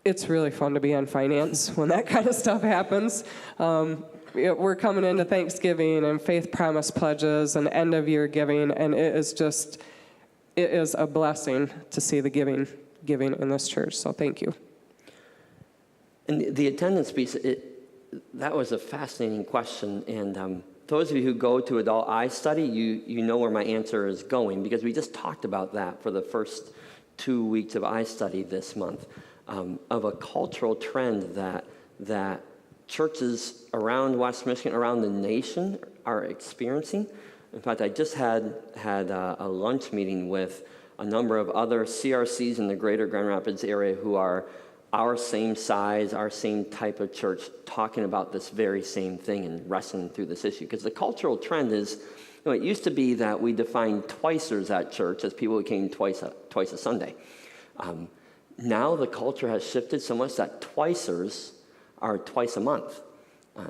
It's really fun to be on finance when that kind of stuff happens. We're coming into Thanksgiving and faith promise pledges and end of year giving, and it is a blessing to see the giving in this church. So thank you. And the attendance piece, that was a fascinating question. And those of you who go to Adult Eye Study, you know where my answer is going, because we just talked about that for the first 2 weeks of Eye Study this month. Of a cultural trend that churches around West Michigan, around the nation, are experiencing. In fact, I just had a lunch meeting with a number of other CRCs in the greater Grand Rapids area who are our same size, our same type of church, talking about this very same thing and wrestling through this issue. Because the cultural trend is, it used to be that we defined twicers at church as people who came twice a Sunday. Now the culture has shifted so much that twicers are twice a month.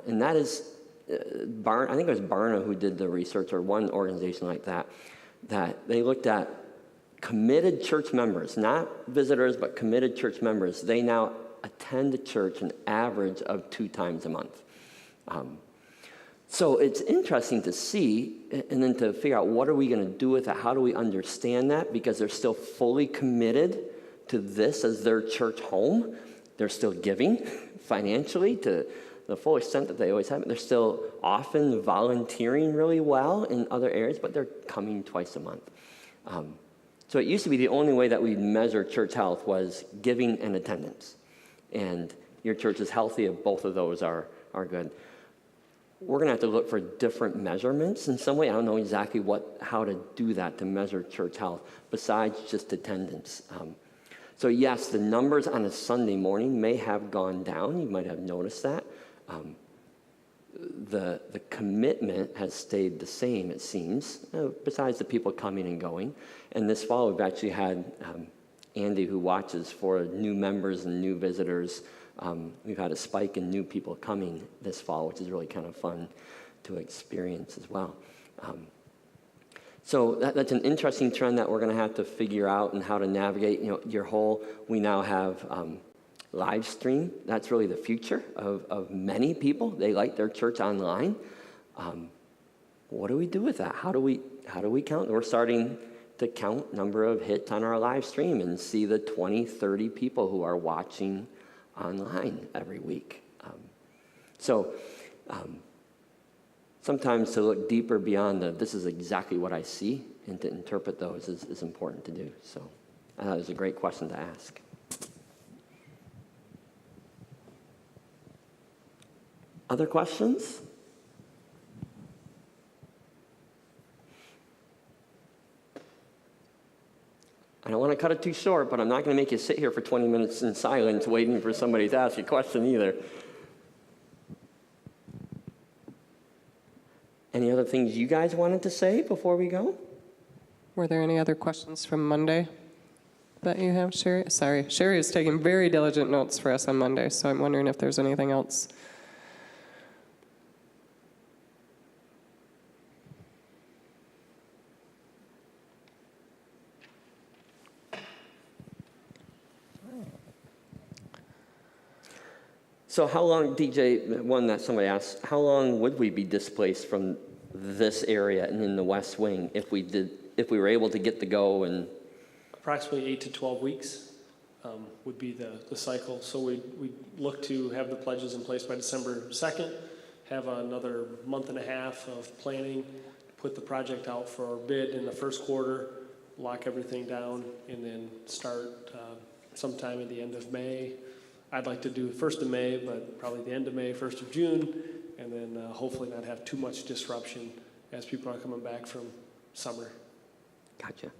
And that is, I think it was Barna who did the research, or one organization like that they looked at committed church members, not visitors, but committed church members. They now attend church an average of 2 times a month. So it's interesting to see, and then to figure out what are we going to do with it? How do we understand that? Because they're still fully committed to this as their church home. They're still giving financially to the full extent that they always have. They're still often volunteering really well in other areas, but they're coming twice a month. So it used to be the only way that we measure church health was giving and attendance. And your church is healthy if both of those are good. We're going to have to look for different measurements in some way. I don't know exactly how to do that to measure church health besides just attendance. So yes, the numbers on a Sunday morning may have gone down. You might have noticed that. the commitment has stayed the same, it seems, besides the people coming and going. And this fall, we've actually had Andy, who watches for new members and new visitors. We've had a spike in new people coming this fall, which is really kind of fun to experience as well. So that's an interesting trend that we're going to have to figure out and how to navigate. We now have live stream. That's really the future of many people. They like their church online. What do we do with that? How do we count? We're starting to count number of hits on our live stream and see the 20, 30 people who are watching online every week. Sometimes to look deeper beyond this is exactly what I see, and to interpret those is important to do. So I thought it was a great question to ask. Other questions? I don't want to cut it too short, but I'm not going to make you sit here for 20 minutes in silence waiting for somebody to ask a question either. Any other things you guys wanted to say before we go? Were there any other questions from Monday that you have, Sherry? Sorry, Sherry is taking very diligent notes for us on Monday, so I'm wondering if there's anything else. So how long, DJ, one that somebody asked, how long would we be displaced from this area and in the West Wing if we were able to get the go? And Approximately 8 to 12 weeks would be the cycle. So we look to have the pledges in place by December 2nd, have another month and a half of planning, put the project out for bid in the first quarter, lock everything down, and then start sometime at the end of May. I'd like to do 1st of May, but probably the end of May, 1st of June, and then hopefully not have too much disruption as people are coming back from summer. Gotcha.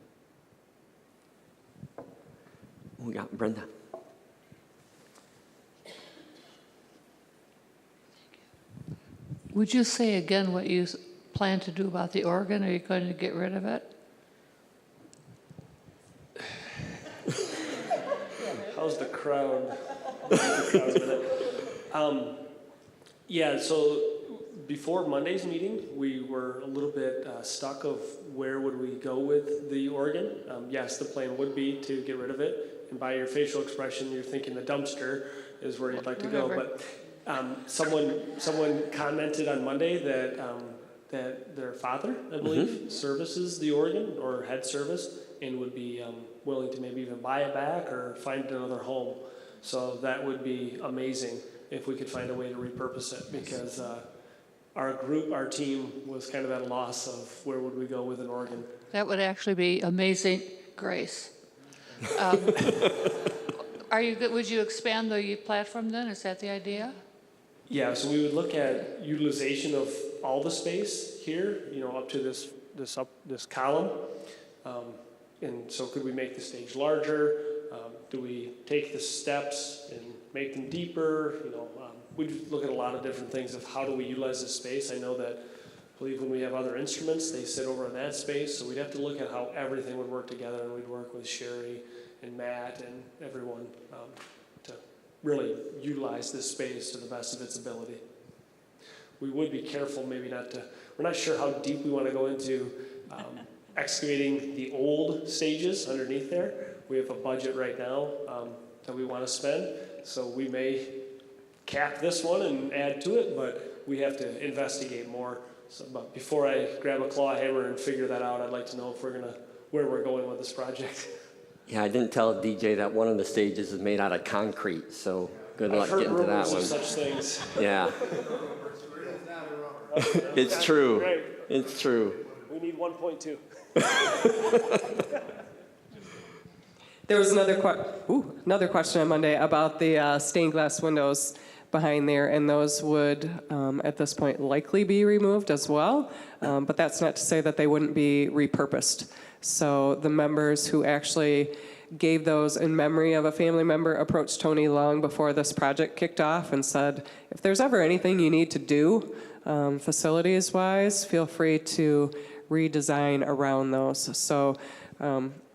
We got Brenda. Would you say again what you plan to do about the organ? Are you going to get rid of it? How's the crowd? Yeah, so before Monday's meeting, we were a little bit stuck of where would we go with the organ. Yes, the plan would be to get rid of it, and by your facial expression, you're thinking the dumpster is where you'd like to go. But someone commented on Monday that their father, I believe, services the organ or had service and would be willing to maybe even buy it back or find another home. So that would be amazing if we could find a way to repurpose it, because our team was kind of at a loss of where would we go with an organ. That would actually be amazing grace. Would you expand the platform then? Is that the idea? Yeah, so we would look at utilization of all the space here, up to this column. And so could we make the stage larger? Do we take the steps and make them deeper? We'd look at a lot of different things of how do we utilize this space. I believe when we have other instruments, they sit over in that space. So we'd have to look at how everything would work together, and we'd work with Sherry and Matt and everyone to really utilize this space to the best of its ability. We would be careful maybe we're not sure how deep we want to go into excavating the old stages underneath there. We have a budget right now that we want to spend, so we may cap this one and add to it, but we have to investigate more. But before I grab a claw hammer and figure that out, I'd like to know where we're going with this project. Yeah, I didn't tell DJ that one of the stages is made out of concrete, so good luck getting to that one. Of such things. Yeah. It's true. Right. It's true. We need 1.2. There was another question on Monday about the stained glass windows behind there, and those would, at this point, likely be removed as well. But that's not to say that they wouldn't be repurposed. So the members who actually gave those in memory of a family member. Approached Tony long before this project kicked off and said, if there's ever anything you need to do facilities-wise, feel free to redesign around those. So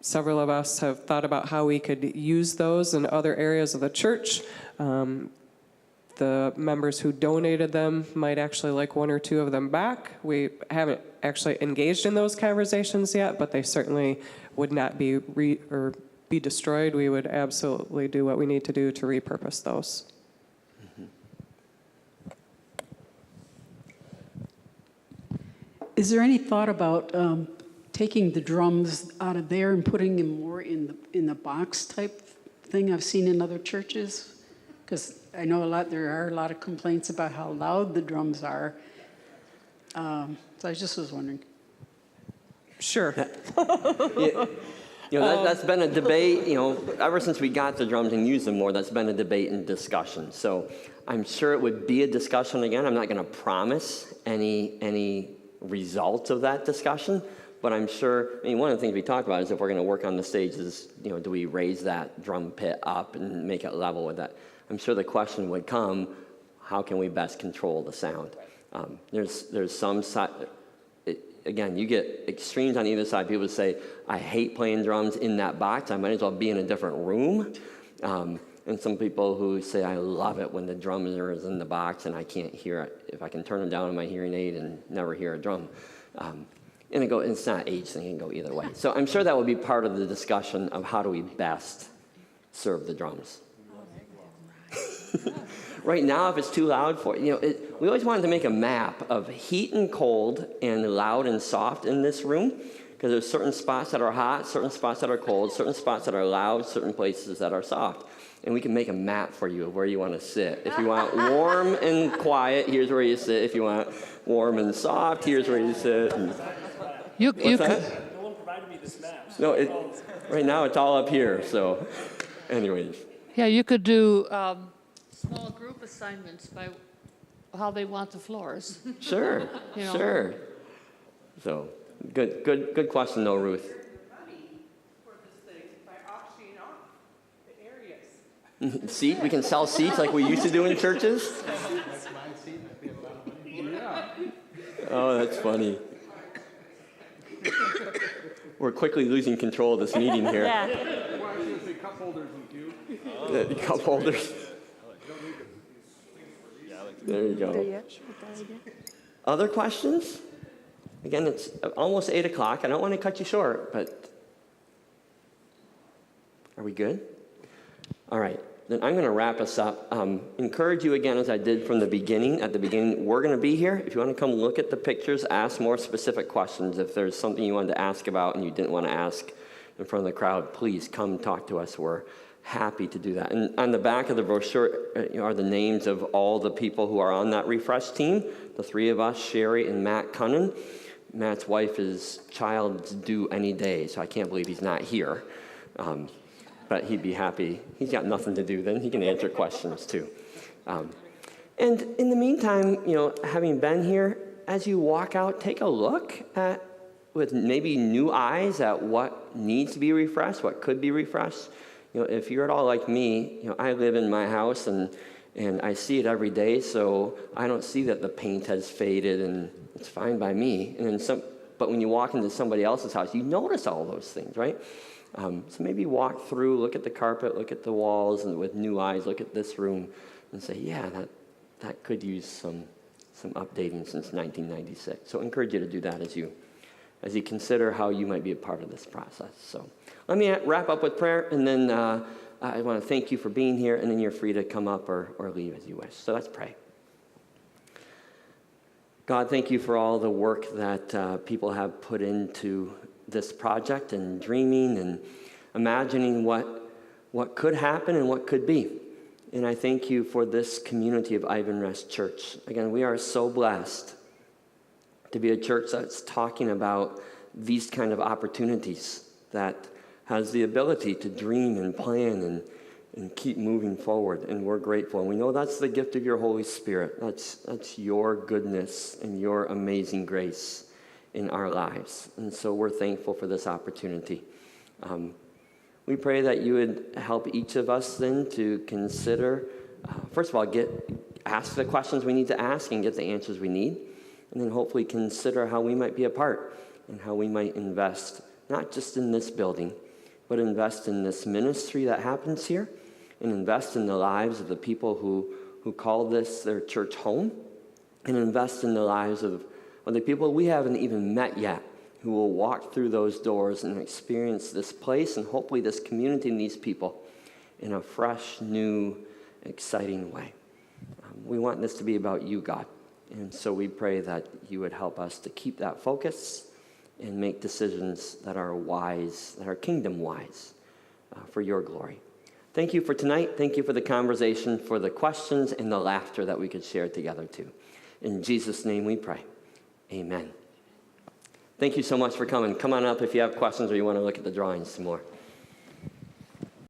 several of us have thought about how we could use those in other areas of the church. The members who donated them might actually like one or two of them back. We haven't actually engaged in those conversations yet, but they certainly would not be be destroyed. We would absolutely do what we need to do to repurpose those. Is there any thought about taking the drums out of there and putting them more in the box type thing I've seen in other churches? Because I know there are a lot of complaints about how loud the drums are. So I just was wondering. Sure. That's been a debate, ever since we got the drums and used them more, that's been a debate and discussion. So I'm sure it would be a discussion again. I'm not going to promise any results of that discussion, but I'm sure, one of the things we talked about is if we're going to work on the stage is, do we raise that drum pit up and make it level with that? I'm sure the question would come, how can we best control the sound? There's some side, again, you get extremes on either side. People say, I hate playing drums in that box. I might as well be in a different room. And some people who say, I love it when the drummer is in the box and I can't hear it. If I can turn them down on my hearing aid and never hear a drum. And it's not age thing, it can go either way. So I'm sure that will be part of the discussion of how do we best serve the drums. Right now, if it's too loud for we always wanted to make a map of heat and cold and loud and soft in this room, because there's certain spots that are hot, certain spots that are cold, certain spots that are loud, certain places that are soft. And we can make a map for you of where you want to sit. If you want warm and quiet, here's where you sit. If you want warm and soft, here's where you sit. And No one provided me this map. No, right now it's all up here. So, anyways. Yeah, you could do small group assignments by how they want the floors. Sure, sure. So, good question though, Ruth. Seat? We can sell seats like we used to do in churches? Oh, that's funny. We're quickly losing control of this meeting here. Well, I was going to say cup holders in queue. Cup holders. There you go. Other questions? Again, it's almost 8 o'clock. I don't want to cut you short, but are we good? All right. Then I'm going to wrap us up. Encourage you again, as I did from the beginning. At the beginning, we're going to be here. If you want to come look at the pictures, ask more specific questions. If there's something you wanted to ask about and you didn't want to ask in front of the crowd, please come talk to us. We're happy to do that. And on the back of the brochure are the names of all the people who are on that Refresh team. The three of us, Sherry and Matt Cunnan. Matt's wife is child's due any day, so I can't believe he's not here. But he'd be happy. He's got nothing to do then. He can answer questions too. And in the meantime, having been here, as you walk out, take a look at, with maybe new eyes, at what needs to be refreshed, what could be refreshed. If you're at all like me, I live in my house and I see it every day, so I don't see that the paint has faded and it's fine by me. And then but when you walk into somebody else's house, you notice all those things, right? So maybe walk through, look at the carpet, look at the walls, and with new eyes, look at this room and say, yeah, that could use some updating since 1996. So I encourage you to do that as you consider how you might be a part of this process. So let me wrap up with prayer, and then I want to thank you for being here, and then you're free to come up or leave as you wish. So let's pray. God, thank you for all the work that people have put into this project and dreaming and imagining what could happen and what could be. And I thank you for this community of Ivan Rest Church. Again, we are so blessed to be a church that's talking about these kind of opportunities, that has the ability to dream and plan and keep moving forward. And we're grateful. And we know that's the gift of your Holy Spirit. That's your goodness and your amazing grace in our lives. And so we're thankful for this opportunity. We pray that you would help each of us then to consider, first of all, ask the questions we need to ask and get the answers we need, and then hopefully consider how we might be a part and how we might invest, not just in this building, but invest in this ministry that happens here, and invest in the lives of the people who call this their church home, and invest in the lives of the people we haven't even met yet, who will walk through those doors and experience this place and hopefully this community and these people in a fresh, new, exciting way. We want this to be about you, God. And so we pray that you would help us to keep that focus and make decisions that are wise, that are kingdom wise, for your glory. Thank you for tonight. Thank you for the conversation, for the questions and the laughter that we could share together too. In Jesus' name we pray. Amen. Thank you so much for coming. Come on up if you have questions or you want to look at the drawings some more.